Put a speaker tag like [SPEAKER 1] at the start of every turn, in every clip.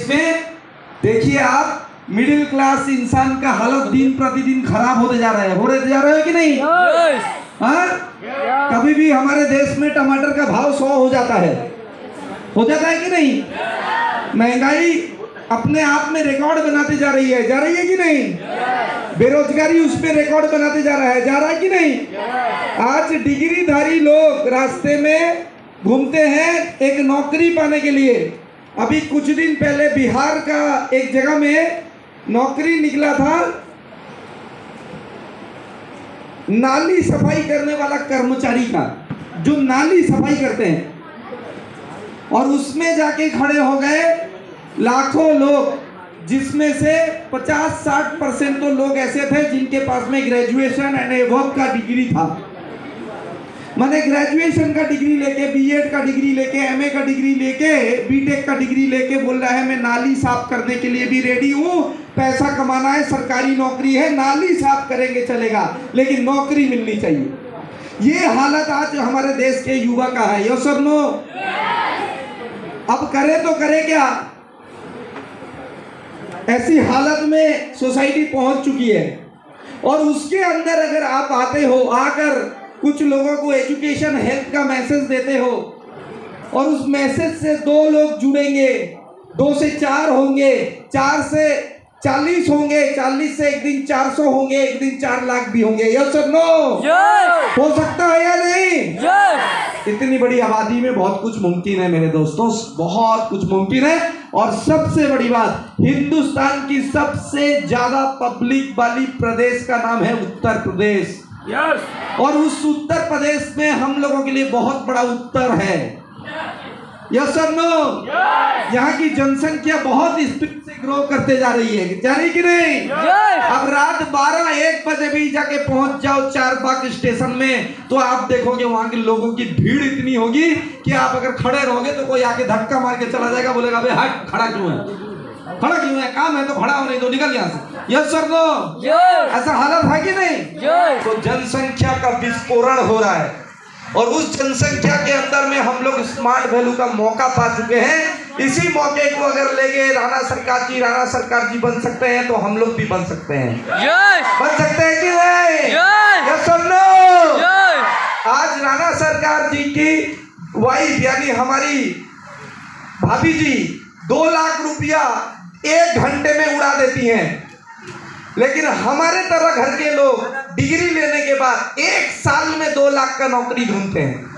[SPEAKER 1] इसमें देखिए आप मिडिल क्लास इंसान का हालत दिन प्रतिदिन खराब होते जा रहा है, कि नहीं? हाँ, कभी भी हमारे देश में टमाटर का भाव 100 हो जाता है कि नहीं? महंगाई अपने आप में रिकॉर्ड बनाती जा रही है कि नहीं? बेरोजगारी उस पे रिकॉर्ड बनाते जा रहा है कि नहीं? आज डिग्रीधारी लोग रास्ते में घूमते हैं एक नौकरी पाने के लिए। अभी कुछ दिन पहले बिहार का एक जगह में नौकरी निकला था, नाली सफाई करने वाला कर्मचारी का, जो नाली सफाई करते हैं, और उसमें जाके खड़े हो गए लाखों लोग, जिसमें से 50-60% तो लोग ऐसे थे जिनके पास में ग्रेजुएशन एंड एबव का डिग्री था। मैंने ग्रेजुएशन का डिग्री लेके, बीएड का डिग्री लेके, एमए का डिग्री लेके, बीटेक का डिग्री लेके बोल रहा है मैं नाली साफ करने के लिए भी रेडी हूँ, पैसा कमाना है, सरकारी नौकरी है, नाली साफ करेंगे चलेगा, लेकिन नौकरी मिलनी चाहिए। ये हालत आज हमारे देश के युवा का है। यस और नो? अब करे तो करे क्या? ऐसी हालत में सोसाइटी पहुंच चुकी है। और उसके अंदर अगर आप आते हो, आकर कुछ लोगों को एजुकेशन हेल्थ का मैसेज देते हो, और उस मैसेज से 2 लोग जुड़ेंगे, 2 से 4 होंगे, 4 से 40 होंगे, 40 से एक दिन 400 होंगे, एक दिन 4 लाख भी होंगे। यस और नो? हो सकता है या नहीं? इतनी बड़ी आबादी में बहुत कुछ मुमकिन है मेरे दोस्तों, बहुत कुछ मुमकिन है। और सबसे बड़ी बात, हिंदुस्तान की सबसे ज्यादा पब्लिक वाली प्रदेश का नाम है उत्तर प्रदेश। और उस उत्तर प्रदेश में हम लोगों के लिए बहुत बड़ा उत्तर है। यस और नो? यहाँ की जनसंख्या बहुत स्पीड से ग्रो करते जा रही है, कि नहीं? अब रात 12-1 बजे भी जाके पहुंच जाओ चारबाग स्टेशन में, तो आप देखोगे वहां के लोगों की भीड़ इतनी होगी कि आप अगर खड़े रहोगे तो कोई आके धक्का मार के चला जाएगा, बोलेगा भाई हट, खड़ा क्यों है, काम है तो खड़ा हो, नहीं तो निकल यहाँ से। Yes sir, no? ऐसा हालत है कि नहीं? तो जनसंख्या का विस्फोरण हो रहा है, और उस जनसंख्या के अंदर में हम लोग स्मार्ट वैल्यू का मौका पा चुके हैं। इसी मौके को अगर लेके राणा सरकार जी बन सकते हैं, तो हम लोग भी बन सकते हैं। बन सकते हैं कि नहीं? यस और नो? आज राणा सरकार जी की वाइफ यानी हमारी भाभी जी 2 लाख रुपया 1 घंटे में उड़ा देती हैं, लेकिन हमारे तरह घर के लोग डिग्री लेने के बाद 1 साल में 2 लाख का नौकरी ढूंढते हैं।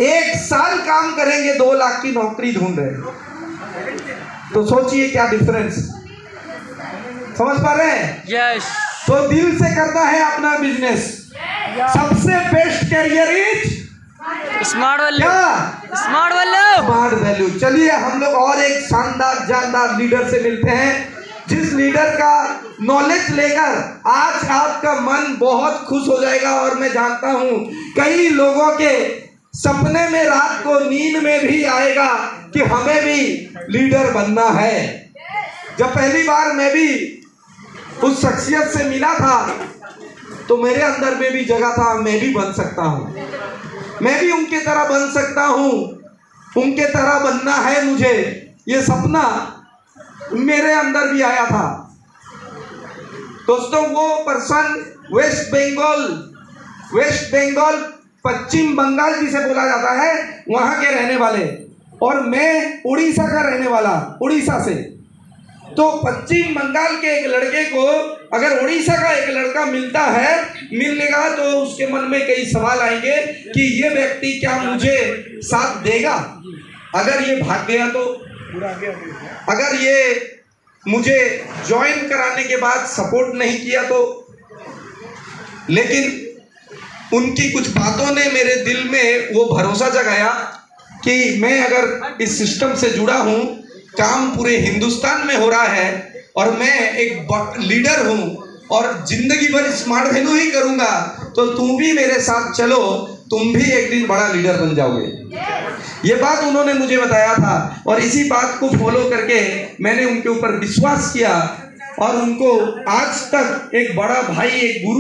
[SPEAKER 1] 1 साल काम करेंगे, 2 लाख की नौकरी ढूंढ रहे हैं। तो सोचिए क्या डिफरेंस, समझ पा रहे हैं?
[SPEAKER 2] यस।
[SPEAKER 1] तो दिल से करना है अपना बिजनेस। सबसे best career is
[SPEAKER 2] smart value.
[SPEAKER 1] Smart value. चलिए हम लोग और एक शानदार जानदार लीडर से मिलते हैं, जिस लीडर का नॉलेज लेकर आज आपका मन बहुत खुश हो जाएगा। और मैं जानता हूं कई लोगों के सपने में रात को नींद में भी आएगा कि हमें भी लीडर बनना है। जब पहली बार मैं भी उस शख्सियत से मिला था, तो मेरे अंदर में भी जगह था, मैं भी बन सकता हूं, मैं भी उनके तरह बन सकता हूं, उनके तरह बनना है मुझे। ये सपना मेरे अंदर भी आया था। दोस्तों, वो पर्सन वेस्ट बंगाल पश्चिम बंगाल जिसे बोला जाता है, वहां के रहने वाले, और मैं उड़ीसा का रहने वाला, उड़ीसा से। तो पश्चिम बंगाल के एक लड़के को अगर उड़ीसा का एक लड़का मिलेगा, तो उसके मन में कई सवाल आएंगे कि ये व्यक्ति क्या मुझे साथ देगा? अगर ये भाग गया तो, अगर ये मुझे ज्वाइन कराने के बाद सपोर्ट नहीं किया तो। लेकिन उनकी कुछ बातों ने मेरे दिल में वो भरोसा जगाया कि मैं अगर इस सिस्टम से जुड़ा हूँ, काम पूरे हिंदुस्तान में हो रहा है, और मैं एक लीडर हूँ और जिंदगी भर स्मार्ट वैल्यू ही करूँगा, तो तुम भी मेरे साथ चलो, तुम भी एक दिन बड़ा लीडर बन जाओगे। ये बात उन्होंने मुझे बताया था, और इसी बात को फॉलो करके मैंने उनके ऊपर विश्वास किया, और उनको आज तक एक बड़ा भाई, एक गुरु